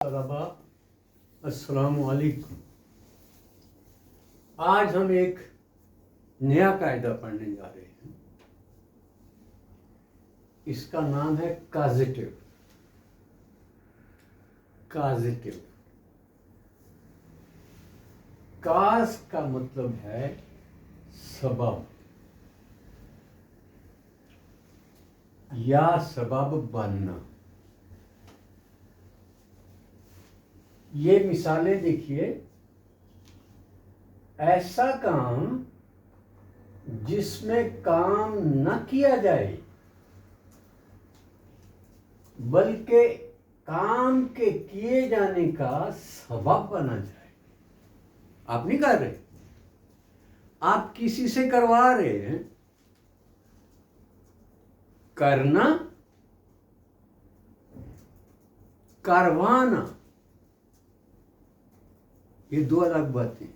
तलबा, अस्सलामु अलैकुम। आज हम एक नया कायदा पढ़ने जा रहे हैं। इसका नाम है काजिटिव। काजिटिव काज का मतलब है सबब या सबब बनना। ये मिसालें देखिए। ऐसा काम जिसमें काम न किया जाए बल्कि काम के किए जाने का सबब बना जाए। आप नहीं कर रहे, आप किसी से करवा रहे हैं। करना, करवाना, ये दो अलग बातें,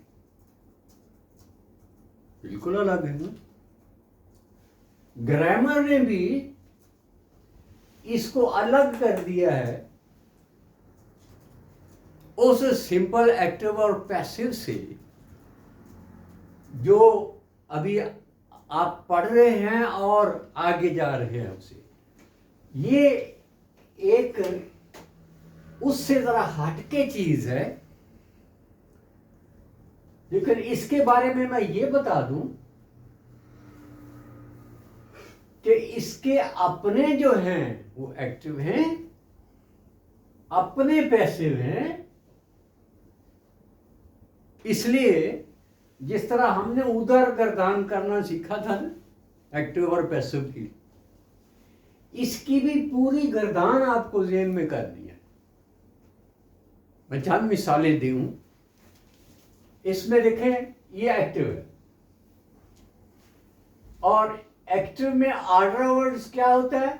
बिल्कुल अलग है ना। ग्रामर ने भी इसको अलग कर दिया है उस सिंपल एक्टिव और पैसिव से जो अभी आप पढ़ रहे हैं और आगे जा रहे हैं उससे। ये एक उससे जरा हटके चीज है, लेकिन इसके बारे में मैं ये बता दूं कि इसके अपने जो हैं वो एक्टिव हैं, अपने पैसिव हैं। इसलिए जिस तरह हमने उधर गर्दान करना सीखा था ना एक्टिव और पैसिव की, इसकी भी पूरी गर्दान आपको ज़हन में करनी है। मैं चंद मिसालें दूं। इसमें देखें, ये एक्टिव है और एक्टिव में ऑर्डर वर्ड्स क्या होता है?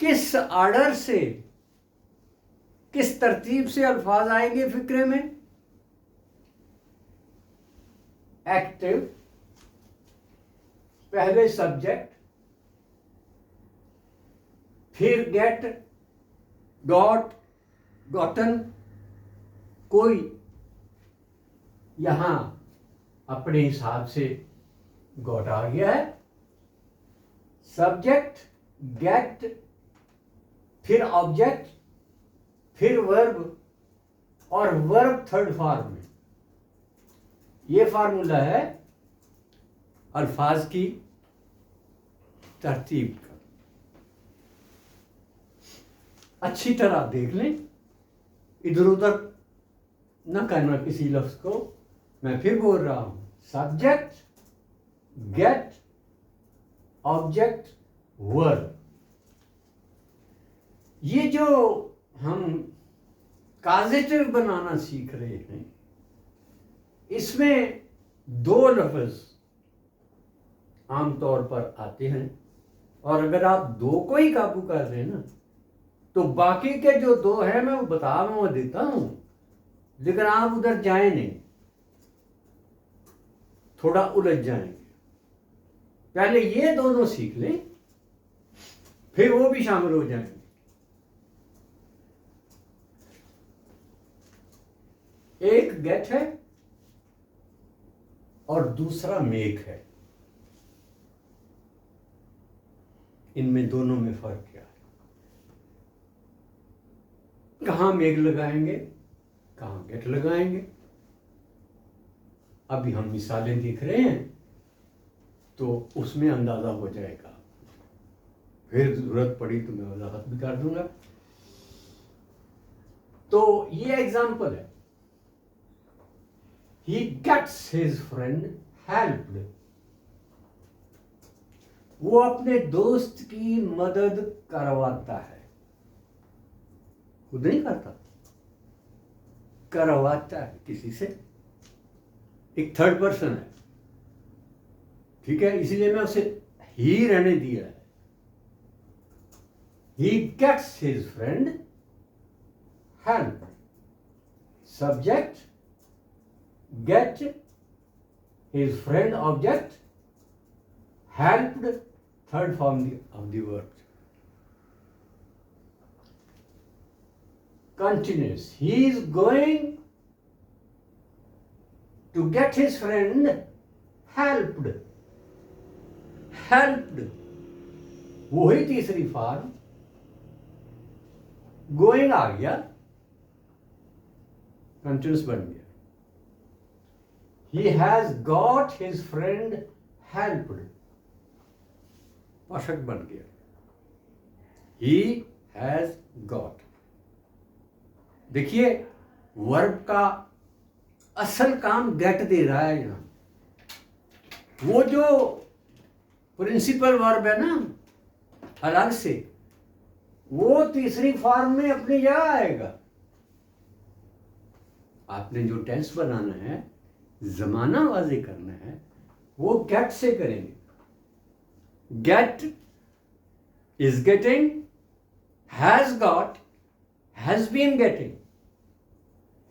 किस ऑर्डर से, किस तरतीब से अल्फाज आएंगे फिक्रे में। एक्टिव, पहले सब्जेक्ट, फिर गेट, गॉट, गॉटन। कोई यहां अपने हिसाब से गॉट आ गया है। सब्जेक्ट, गेट, फिर ऑब्जेक्ट, फिर वर्ब, और वर्ब थर्ड फॉर्म में। ये फार्मूला है अल्फाज की तरतीब का। अच्छी तरह देख लें, इधर उधर न करना किसी लफ्ज को। मैं फिर बोल रहा हूं, सब्जेक्ट, गेट, ऑब्जेक्ट, वर्ब। ये जो हम काजिटिव बनाना सीख रहे हैं, इसमें दो लफ्ज आमतौर पर आते हैं, और अगर आप दो को ही काबू कर रहे हैं ना, तो बाकी के जो दो हैं मैं वो बता देता हूं, लेकिन आप उधर जाए नहीं, थोड़ा उलझ जाएंगे। पहले ये दोनों सीख लें, फिर वो भी शामिल हो जाएंगे। एक गेट है और दूसरा मेक है। इनमें दोनों में फर्क क्या है? कहां मेक लगाएंगे, कहां गेट लगाएंगे? अभी हम मिसालें देख रहे हैं तो उसमें अंदाजा हो जाएगा। फिर जरूरत पड़ी तो मैं वजाहत भी कर दूंगा। तो ये एग्जाम्पल है, he gets his friend helped। वो अपने दोस्त की मदद करवाता है, खुद नहीं करता, करवाता है किसी से। एक थर्ड पर्सन है, ठीक है, इसलिए मैं उसे ही रहने दिया है। he gets his friend helped। Subject, get, his friend, object, helped, third form of the verb। continuous. He is going to get his friend helped. Helped. वही तीसरी फॉर्म गोइंग आ गया, कंटिन्यूस बन गया. He has got his friend helped. Perfect बन गया. He has got. देखिए verb का असल काम गेट दे रहा है यहां. वो जो प्रिंसिपल वर्ब है ना अलग से, वो तीसरी फॉर्म में अपनी जगह आएगा. आपने जो टेंस बनाना है, जमाना वाज़े करना है, वो गेट से करेंगे. Get, is getting, has got, has been getting.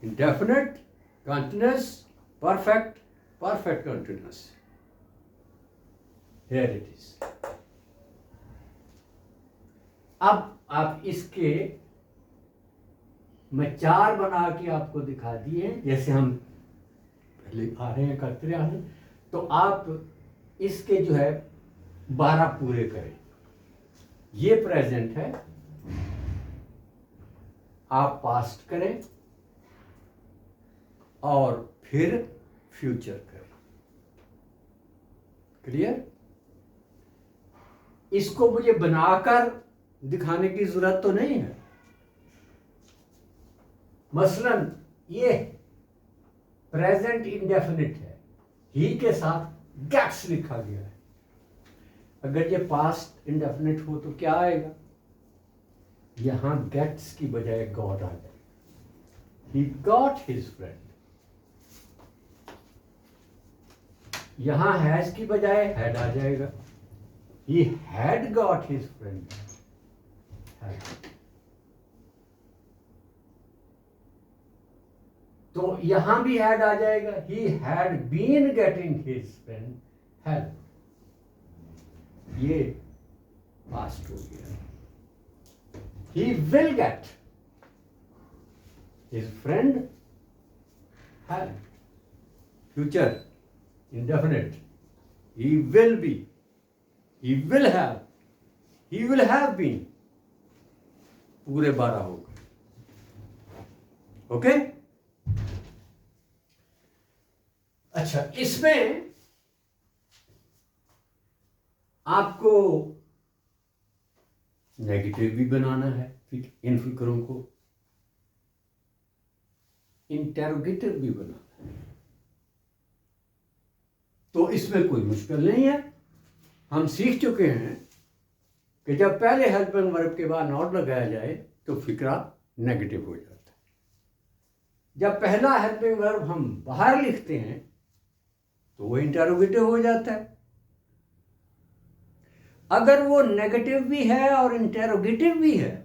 Indefinite, continuous, perfect, perfect continuous. Here it is. अब आप इसके मैं 4 बना के आपको दिखा दिए, जैसे हम पहले आ रहे हैं करते रहे हैं. तो आप इसके जो है 12 पूरे करें. ये प्रेजेंट है, आप पास्ट करें और फिर फ्यूचर करें. क्लियर? इसको मुझे बनाकर दिखाने की जरूरत तो नहीं है. मसलन ये प्रेजेंट इंडेफिनिट है, ही के साथ गेट्स लिखा गया है. अगर ये पास्ट इंडेफिनिट हो तो क्या आएगा? यहां गेट्स की बजाय गॉट आ जाएगा. He got his friend. यहां हैज की बजाय हैड आ जाएगा. He had got his friend. तो यहां भी हैड आ जाएगा. He had been getting his friend help. ये पास्ट हो गया. He will get his friend help. Future indefinite. He will be, he will have, he will have been. पूरे 12 हो गए. ओके. अच्छा, इसमें आपको नेगेटिव भी बनाना है, इन फिक्रों को इंटेरोगेटिव भी बनाना है. तो इसमें कोई मुश्किल नहीं है. हम सीख चुके हैं कि जब पहले हेल्पिंग वर्ब के बाद नॉट लगाया जाए तो फिक्रा नेगेटिव हो जाता है. जब पहला हेल्पिंग वर्ब हम बाहर लिखते हैं तो वो इंटेरोगेटिव हो जाता है. अगर वो नेगेटिव भी है और इंटेरोगेटिव भी है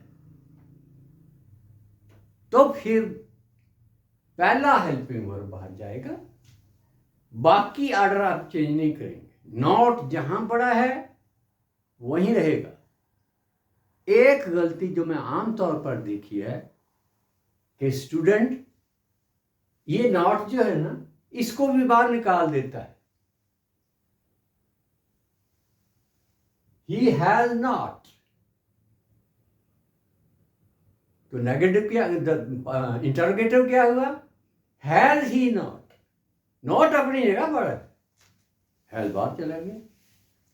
तो फिर पहला हेल्पिंग वर्ब बाहर जाएगा. बाकी ऑर्डर आप चेंज नहीं करेंगे. नॉट जहां पड़ा है वहीं रहेगा. एक गलती जो मैं आमतौर पर देखी है कि स्टूडेंट ये नॉट जो है ना, इसको भी बाहर निकाल देता है. ही हैज नॉट. तो नेगेटिव क्या, इंटरोगेटिव क्या हुआ? Has he not. नॉट अपनी जगह पर है, हैज बाहर चला गया.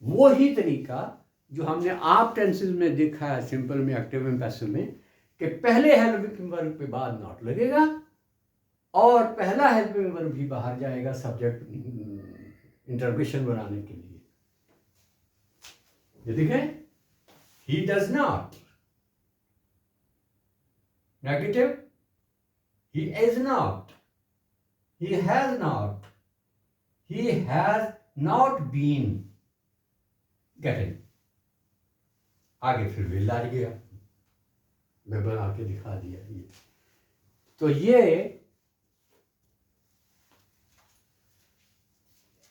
वो ही तरीका जो हमने आप टेंसेस में देखा है, सिंपल में, एक्टिव में, पैसिव में, कि पहले हेल्पिंग वर्ब के बाद नॉट लगेगा और पहला हेल्पिंग वर्ब भी बाहर जाएगा सब्जेक्ट इंटरोगेशन बनाने के लिए. ये देखें, he does not. Negative, he is not, he has not, he has not been getting. आगे फिर विल आ गया, मैं बना के दिखा दिया. ये तो ये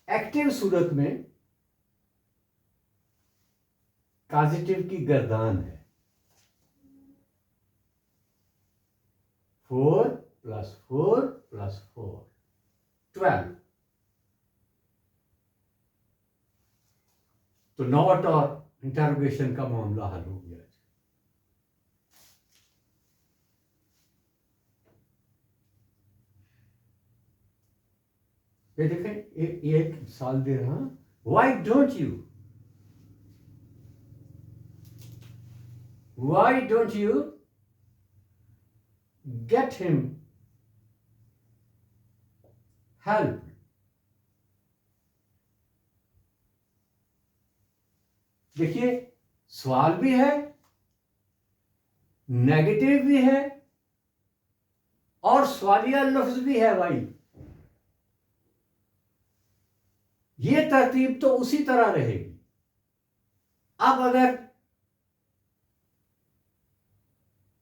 एक्टिव सूरत में काजिटिव की गर्दान है. 4 + 4 + 4 12। तो नॉट और इंटरोगेशन का मामला हल हो गया। ये देखें, एक मिसाल दे रहा हूं। Why don't you get him help? देखिए, सवाल भी है, नेगेटिव भी है और सवालिया लफ्ज भी है भाई। ये तरतीब तो उसी तरह रहेगी। अब अगर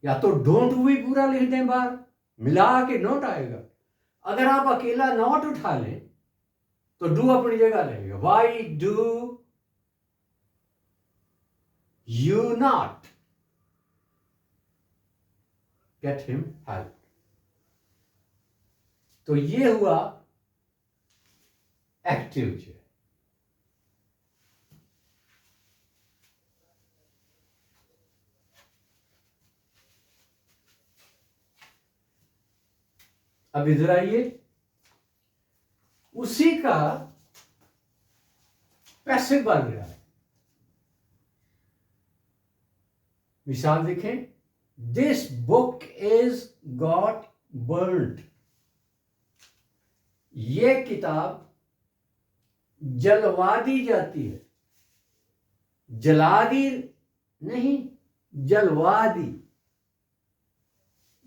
या तो डोंट भी पूरा लिख दें बाहर, मिला के नोट आएगा। अगर आप अकेला नॉट उठा लें तो डू अपनी जगह रहेगा। Why do you not get him help? तो ये हुआ एक्टिव जो है। अब इधर आइए, उसी का पैसिव बन रहा है। मिसाल देखें, this book is got burned. ये किताब जलवा दी जाती है। जला दी नहीं, जलवा दी।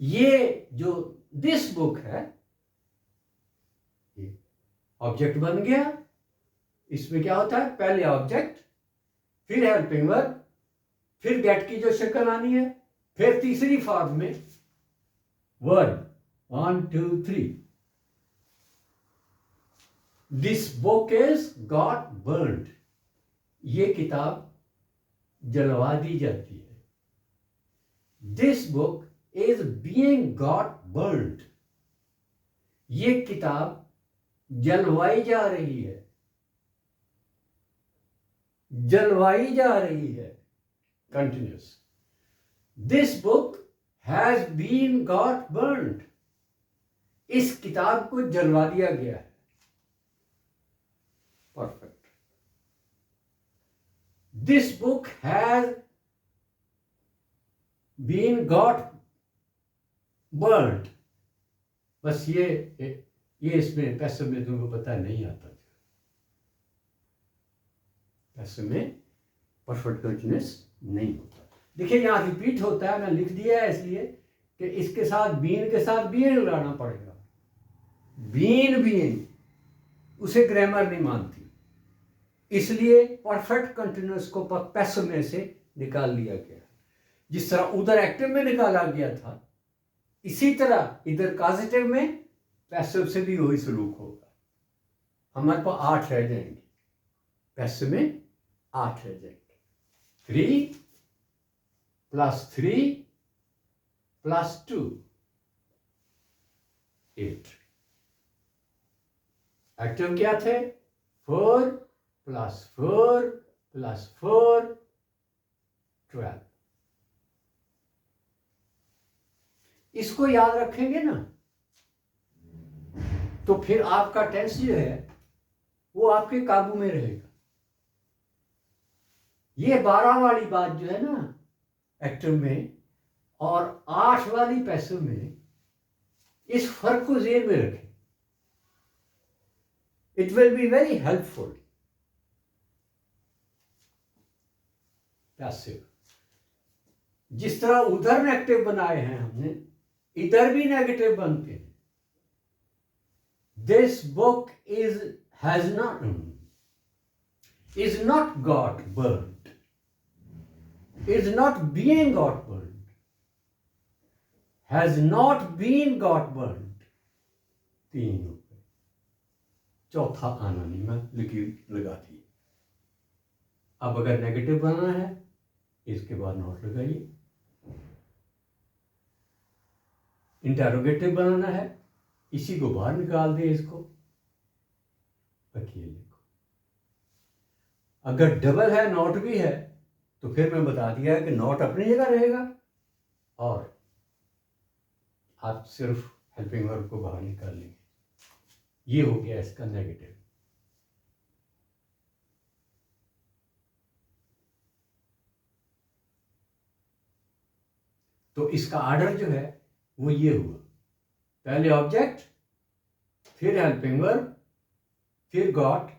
ये जो दिस बुक है, ये ऑब्जेक्ट बन गया। इसमें क्या होता है, पहले ऑब्जेक्ट, फिर हेल्पिंग वर्ब, फिर गेट की जो शक्ल आनी है, फिर तीसरी फॉर्म में verb. 1 2 3। This book is got burned. ये किताब जलवा दी जाती है। This book is being got burned. ये किताब जलवाई जा रही है। जलवाई जा रही है, continuous. This book has been got burned. इस किताब को जलवा दिया गया है। Perfect. This book has been got burned. बस ये इसमें पैसिव में तुमको पता नहीं आता। पैसिव में परफेक्ट कंटिन्यूअस नहीं होता। देखिए, यहां रिपीट होता है, मैं लिख दिया है इसलिए कि इसके साथ बीन के साथ बीन लाना पड़ेगा। बीन उसे ग्रामर नहीं मानती, इसलिए परफेक्ट कंटिन्यूअस को पैसिव में से निकाल लिया गया। जिस तरह उधर एक्टिव में निकाला गया था, इसी तरह इधर कॉजेटिव में पैसिव से भी वही सलूक होगा। हमारे पास 8 रह जाएंगे, पैसिव में 8 रह जाएंगे। 3 + 3 + 2 8। एक्टिव क्या थे? 4 + 4 + 4 12। इसको याद रखेंगे ना, तो फिर आपका टेंस जो है वो आपके काबू में रहेगा। ये 12 वाली बात जो है ना एक्टिव में और 8 वाली पैसिव में, इस फर्क को ज़हन में रखें। It will be very helpful. Passive जिस तरह उधर नेगेटिव बनाए हैं हमने, इधर भी नेगेटिव बनते हैं। This book is not got burned, is not being got burned, has not been got burned। 3 हो गए, चौथा आना नहीं, मैं लगा दी। अब अगर नेगेटिव बनाना है, इसके बाद नोट लगाइए। इंटरोगेटिव बनाना है, इसी को बाहर निकाल दे, इसको अकेले को। अगर डबल है, नॉट भी है, तो फिर मैं बता दिया है कि नॉट अपनी जगह रहेगा और आप सिर्फ हेल्पिंग वर्ब को बाहर निकाल लेंगे। ये हो गया इसका नेगेटिव। तो इसका ऑर्डर जो है वो ये हुआ, पहले ऑब्जेक्ट, फिर हेल्पिंग वर्ब, फिर गॉट,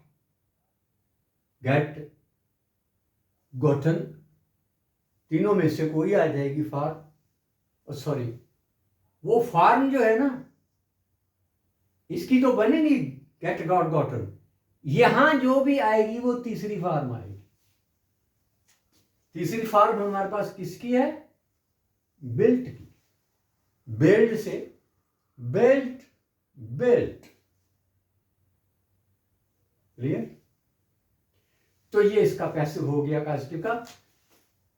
गेट, गोटन, तीनों में से कोई आ जाएगी फॉर्म। सॉरी, वो फॉर्म जो है ना, इसकी तो बनेगी गेट, गॉट, गॉटन। यहां जो भी आएगी वो तीसरी फॉर्म आएगी। तीसरी फॉर्म हमारे पास किसकी है? बिल्ट की। बिल्ड से बिल्ट, बिल्ट। क्लियर? तो ये इसका पैसिव हो गया काजिटिव का।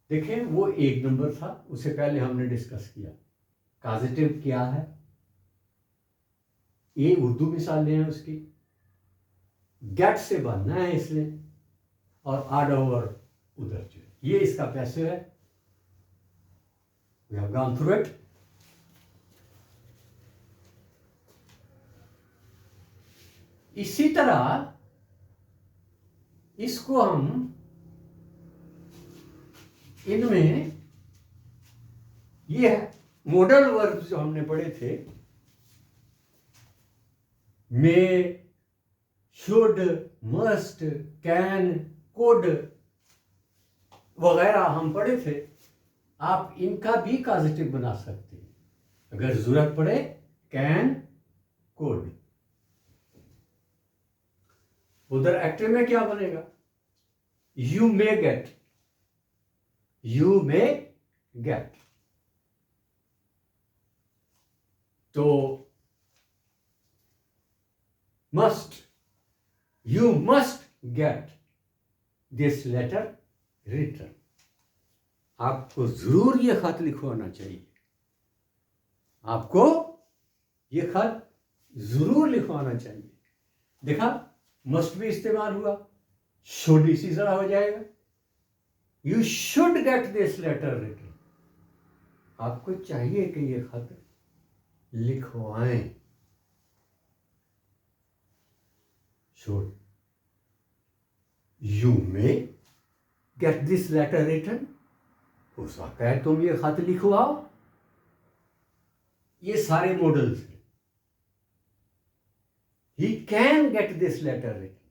देखें, वो एक नंबर था, उसे पहले हमने डिस्कस किया। काजिटिव क्या है? ये उर्दू मिसालें हैं उसकी। गेट से बनना है इसने, और आड ओवर उधर जो है, ये इसका पैसिव है। We have gone through it. इसी तरह इसको हम इनमें, ये मॉडल वर्ब जो हमने पढ़े थे, मे, शुड, मस्ट, कैन, कुड वगैरह हम पढ़े थे। आप इनका भी काजिटिव बना सकते हैं अगर जरूरत पड़े। Can, could. उधर एक्टिव में क्या बनेगा? You may get, you may get. तो must, you must get this letter return. आपको जरूर ये खत लिखवाना चाहिए, आपको ये खत जरूर लिखवाना चाहिए। देखा, मस्ट भी इस्तेमाल हुआ, शुड इसी तरह हो जाएगा। You should get this letter return. आपको चाहिए कि ये खत लिखवाएं। Should, you may get this letter return. हो सकता है तुम ये खत लिखवाओ। ये सारे मॉडल्स हैं। He can get this letter written.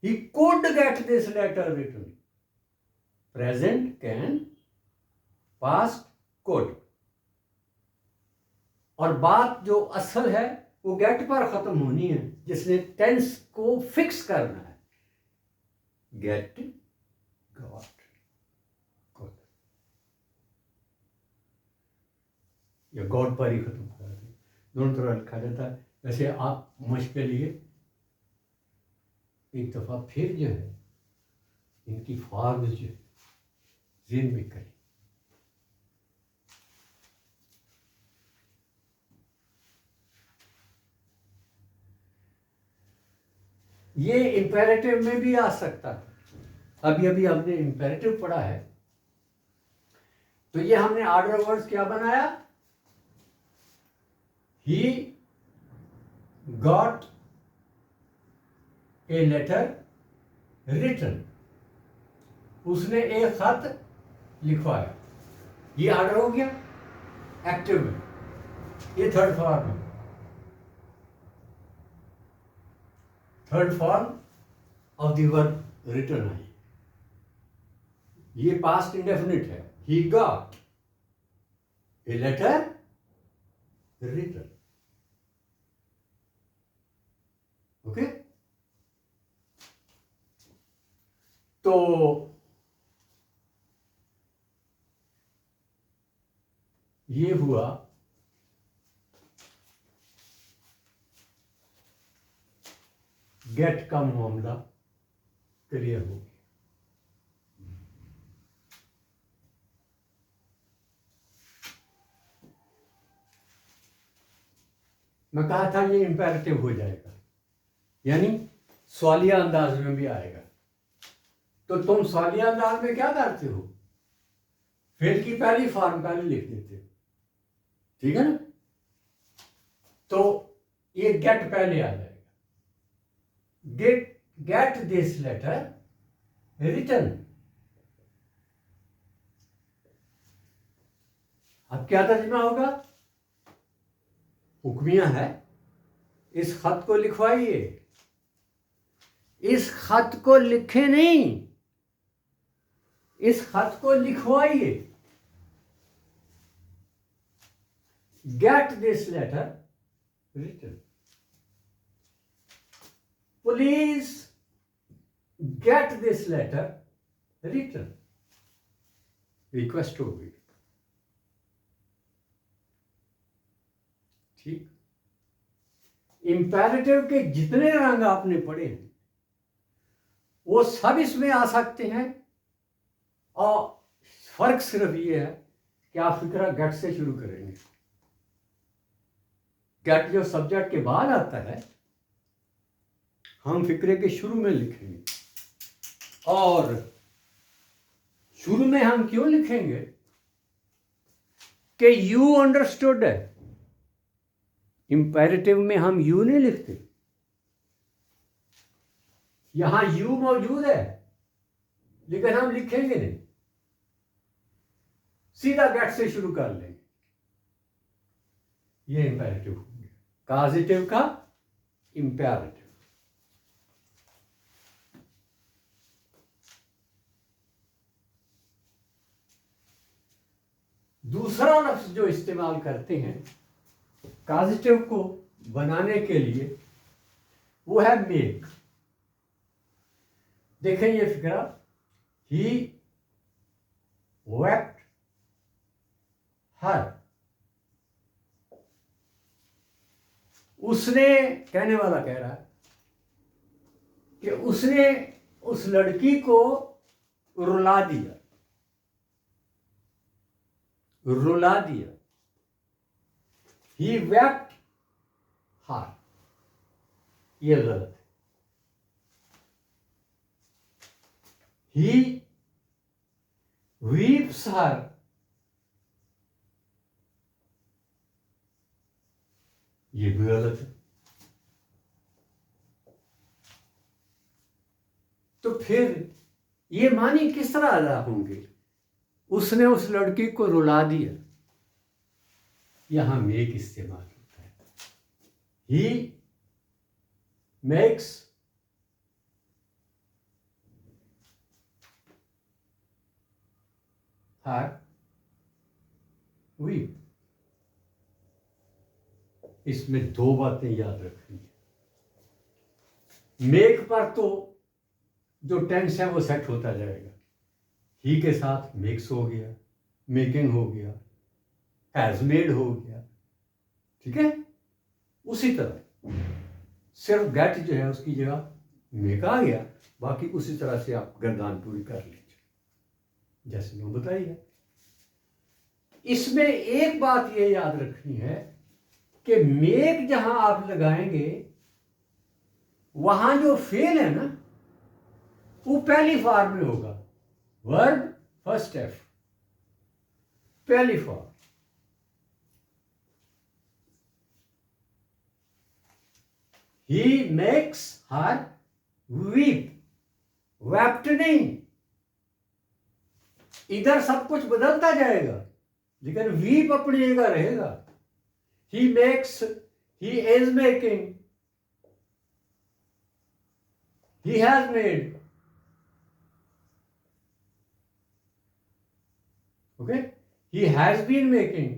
He could get this letter written. Present can, past could. और बात जो असल है वो गेट पर खत्म होनी है, जिसने टेंस को फिक्स करना है। गेट, गॉट, गुड, या गॉड पर ही खत्म कर दें, दोनों तरह लिखा जाता है। वैसे आप मश्क के लिए एक दफ़ा फिर जो है इनकी फॉर्म्स जो है ज़हन में करें। ये इंपेरेटिव में भी आ सकता है। अभी अभी हमने इंपेरेटिव पढ़ा है, तो ये हमने ऑर्डर वर्ड्स क्या बनाया? He got a letter written. उसने एक खत लिखवाया। ये ऑर्डर हो गया एक्टिव में, ये थर्ड फॉर्म है। Third form of the verb written आई। ये पास्ट इंडेफिनिट है। He got a letter written. Okay, तो ये हुआ गेट का मामला क्लियर हो गया। मैं कहा था ये इंपेरेटिव हो जाएगा, यानी सवालिया अंदाज में भी आएगा। तो तुम सवालिया अंदाज में क्या करते हो, फेल की पहली फॉर्म पहले लिख देते हो, ठीक है ना। तो ये गेट पहले आ जाएगा, गेट दिस लेटर रिटर्न। अब क्या तर्जमा होगा, हुक्मिया है, इस खत को लिखवाइए। इस खत को लिखे नहीं, इस खत को लिखवाइए। Get this letter return, please get this letter return, request होगी, ठीक। इंपेरेटिव के जितने रंग आपने पढ़े हैं वो सब इसमें आ सकते हैं, और फर्क सिर्फ ये है कि आप फिक्रा गेट से शुरू करेंगे। गेट जो सब्जेक्ट के बाद आता है, हम फिक्रे के शुरू में लिखेंगे। और शुरू में हम क्यों लिखेंगे कि यू अंडरस्टूड है। इंपेरेटिव में हम यू नहीं लिखते, यहां यू मौजूद है लेकिन हम लिखेंगे नहीं, सीधा गेट से शुरू कर लेंगे। ये इंपेरेटिव हो गया, काजिटिव का इंपेरेटिव। दूसरा लफ्ज जो इस्तेमाल करते हैं काजिटिव को बनाने के लिए, वो है मेक। देखें ये फिक्रा, ही वेप्ट हर, उसने, कहने वाला कह रहा है कि उसने उस लड़की को रुला दिया, रुला दिया। ही वेप्ट हर, ये गलत है। ही वीप्स हर, ये भी गलत है। तो फिर ये मानी किस तरह अदा होंगे, उसने उस लड़की को रुला दिया, यहां मेक इस्तेमाल होता है। ही मेक्स हर वीप। इसमें दो बातें याद रखनी है। मेक पर तो जो टेंस है वो सेट होता जाएगा, ही के साथ मेक्स हो गया, मेकिंग हो गया, हैज मेड हो गया, ठीक है। उसी तरह सिर्फ गेट जो है उसकी जगह मेक आ गया, बाकी उसी तरह से आप गर्दान पूरी कर लीजिए जैसे मैं बताइए। इसमें एक बात ये याद रखनी है कि मेक जहां आप लगाएंगे वहां जो फेल है ना वो पहली फॉर्म में होगा, वर्ब फर्स्ट एफ, पहली फॉर्म। ही मेक्स हर वीप, वेप्ट नहीं। इधर सब कुछ बदलता जाएगा लेकिन वीप अपनी जगह रहेगा। He makes, he is making, he has made, okay. He has been making,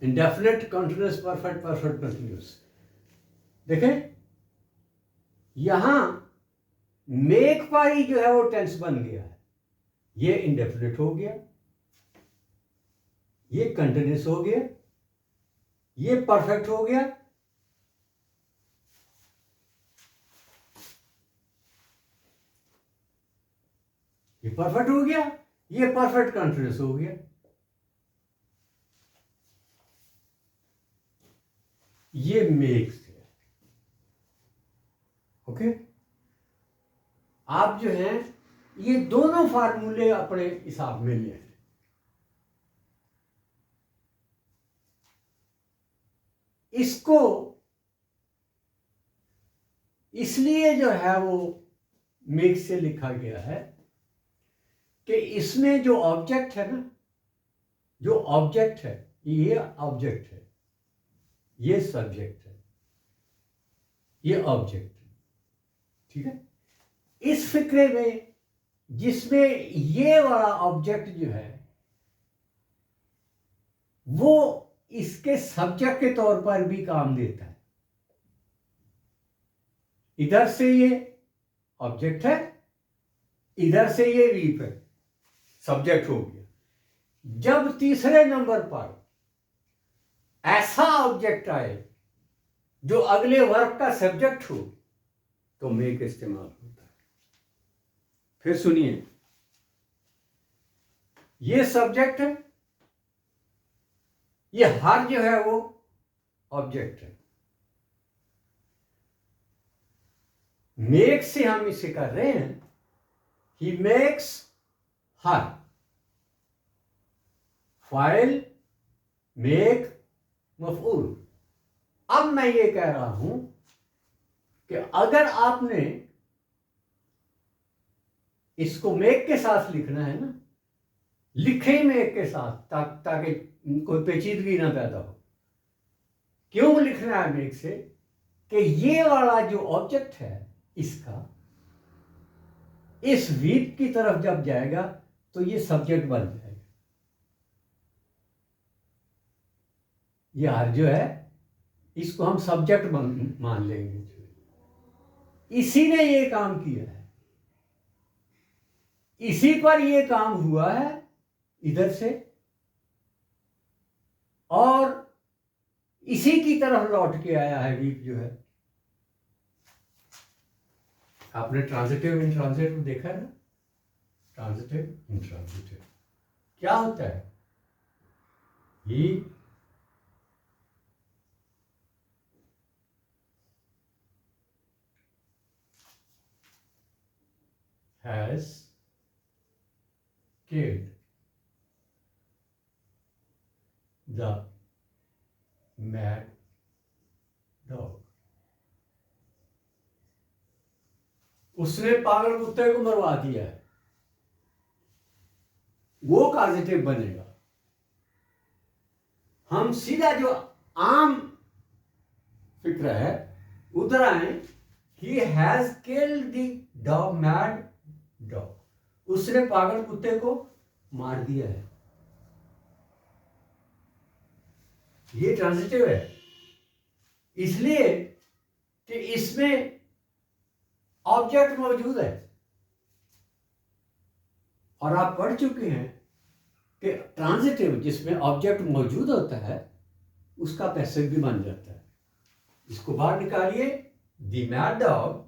indefinite continuous perfect, perfect continuous. देखें यहां मेक पर ही जो है वो टेंस बन गया है, ये इंडेफिनिट हो गया, ये कंटीन्यूअस हो गया, ये परफेक्ट हो गया। ये परफेक्ट हो गया, ये परफेक्ट कंटिन्यूअस हो गया। ये मेक्स है। ओके, आप जो है ये दोनों फार्मूले अपने हिसाब में ले। इसको इसलिए जो है वो मेक्स से लिखा गया है कि इसमें जो ऑब्जेक्ट है ना, जो ऑब्जेक्ट है, ये ऑब्जेक्ट है, ये सब्जेक्ट है, ये ऑब्जेक्ट है। ठीक है, इस फिक्रे में जिसमें ये वाला ऑब्जेक्ट जो है वो इसके सब्जेक्ट के तौर पर भी काम देता है। इधर से ये ऑब्जेक्ट है, इधर से ये वीप है, सब्जेक्ट हो गया। जब तीसरे नंबर पर ऐसा ऑब्जेक्ट आए जो अगले वर्ब का सब्जेक्ट हो तो मेक इस्तेमाल होता है। फिर सुनिए, ये सब्जेक्ट है, ये हर जो है वो ऑब्जेक्ट है। मेक से हम इसे कर रहे हैं, ही मेक्स हर। फाइल मेक मफऊल। अब मैं ये कह रहा हूं कि अगर आपने इसको मेक के साथ लिखना है ना, लिखे मेक के साथ ताकि कोई पेचीदगी ना पैदा हो। क्यों लिखना है मेक से? कि ये वाला जो ऑब्जेक्ट है इसका इस वीप की तरफ जब जाएगा तो ये सब्जेक्ट बन जाएगा। ये हर जो है इसको हम सब्जेक्ट मान लेंगे। इसी ने ये काम किया है, इसी पर ये काम हुआ है इधर से, और इसी की तरफ लौट के आया है वीप जो है। आपने ट्रांजिटिव इंट्रांजिटिव देखा है ना? ट्रांजिटिव इंट्रांजिटिव क्या होता है? ही has killed the mad dog. उसने पागल कुत्ते को मरवा दिया है, वो पॉजिटिव बनेगा। हम सीधा जो आम फिक्र है उधर आए, he has killed the dog, mad dog. उसने पागल कुत्ते को मार दिया है। ये ट्रांजिटिव है इसलिए कि इसमें ऑब्जेक्ट मौजूद है, और आप पढ़ चुके हैं कि ट्रांजिटिव जिसमें ऑब्जेक्ट मौजूद होता है उसका पैसिव भी बन जाता है। इसको बाहर निकालिए, the mad dog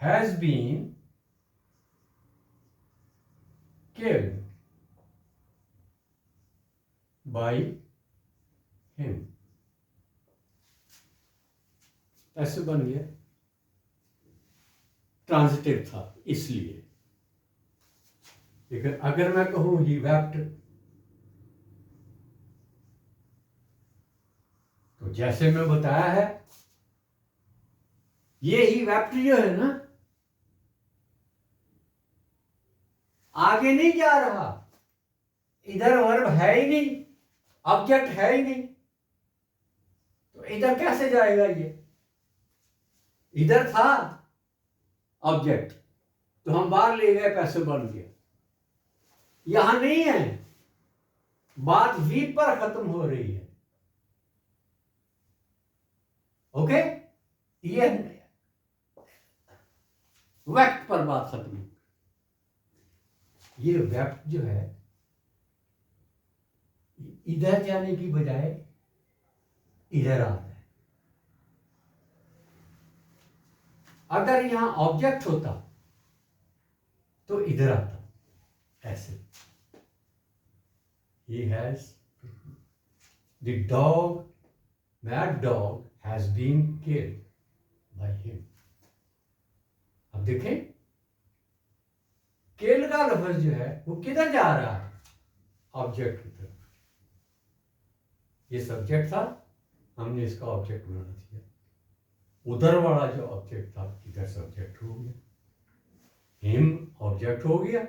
has been killed by him। ऐसे बन गया, ट्रांजिटिव था इसलिए। लेकिन अगर मैं कहूं ही वेप्ट, तो जैसे मैं बताया है ये ही वेप्ट जो है ना आगे नहीं जा रहा, इधर वर्ब है ही नहीं, ऑब्जेक्ट है ही नहीं, तो इधर कैसे जाएगा? ये इधर था ऑब्जेक्ट तो हम बाहर ले गए, पैसिव बन गया। यहां नहीं है, बात वी पर खत्म हो रही है। ओके, ये वेक्ट पर बात खत्म। ये वेक्ट जो है इधर जाने की बजाय इधर आता है। अगर यहां ऑब्जेक्ट होता तो इधर आता ऐसे। He has, the dog, that dog has been killed by him. अब देखें, किल का लफ्ज जो है वो किधर जा रहा है? ऑब्जेक्ट की तरफ। ये सब्जेक्ट था, हमने इसका ऑब्जेक्ट बना दिया। उधर वाला जो ऑब्जेक्ट था इधर सब्जेक्ट हो गया, हिम ऑब्जेक्ट हो गया।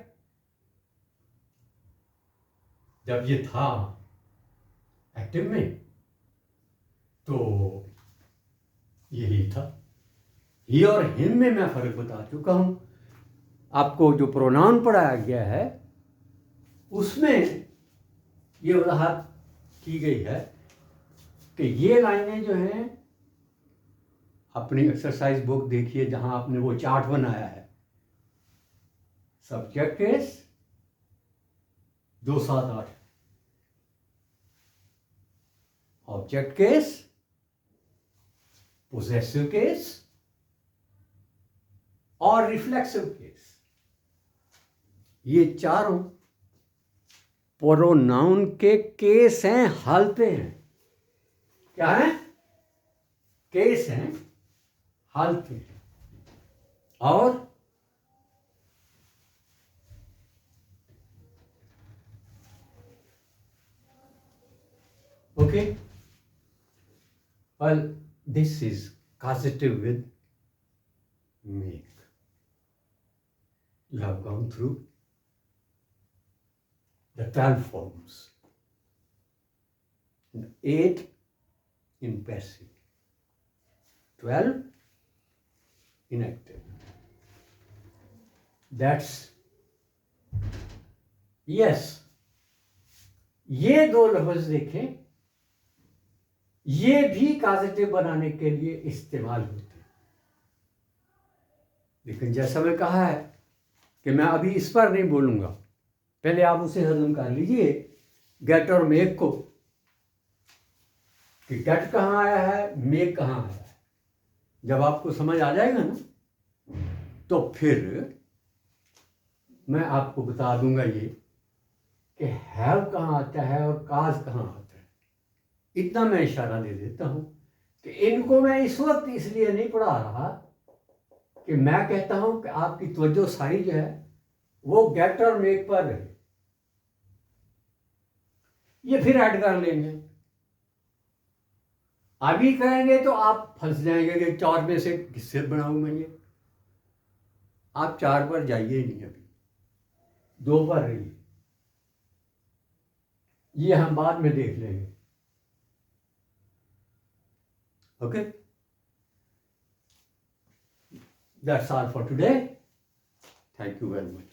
जब ये था एक्टिव में तो यही था। ही और हिम में मैं फर्क बता चुका हूं। आपको जो प्रोनाउन पढ़ाया गया है उसमें ये वजाहत की गई है कि ये लाइनें जो हैं, अपनी एक्सरसाइज बुक देखिए जहां आपने वो चार्ट बनाया है, subject case 278, object case, possessive case और रिफ्लेक्सिव केस, ये चारों प्रोनाउन के केस हैं, हालतें हैं। क्या है? केस हैं, हालतें हैं। और okay, well, this is causative with make. You have gone through the 12 forms, 8 in passive, 12 in active. That's yes. ये दो लफ्ज देखें, ये भी कॉजेटिव बनाने के लिए इस्तेमाल होते हैं। लेकिन जैसा मैं कहा है कि मैं अभी इस पर नहीं बोलूंगा, पहले आप उसे हजम कर लीजिए गेट और मेक को, कि गेट कहाँ आया है, मेक कहाँ आया है। जब आपको समझ आ जाएगा ना तो फिर मैं आपको बता दूंगा ये कि हैव कहाँ आता है और काज कहाँ आता है। इतना मैं इशारा दे देता हूं कि इनको मैं इस वक्त इसलिए नहीं पढ़ा रहा कि मैं कहता हूं कि आपकी तवज्जो सारी जो है वो गेट और मेक पर रहे। ये फिर ऐड कर लेंगे, अभी कहेंगे तो आप फंस जाएंगे कि 4 में से किससे बनाऊंगा ये। आप 4 पर जाइए नहीं, अभी 2 पर रहिए, ये हम बाद में देख लेंगे। Okay, that's all for today. Thank you very much.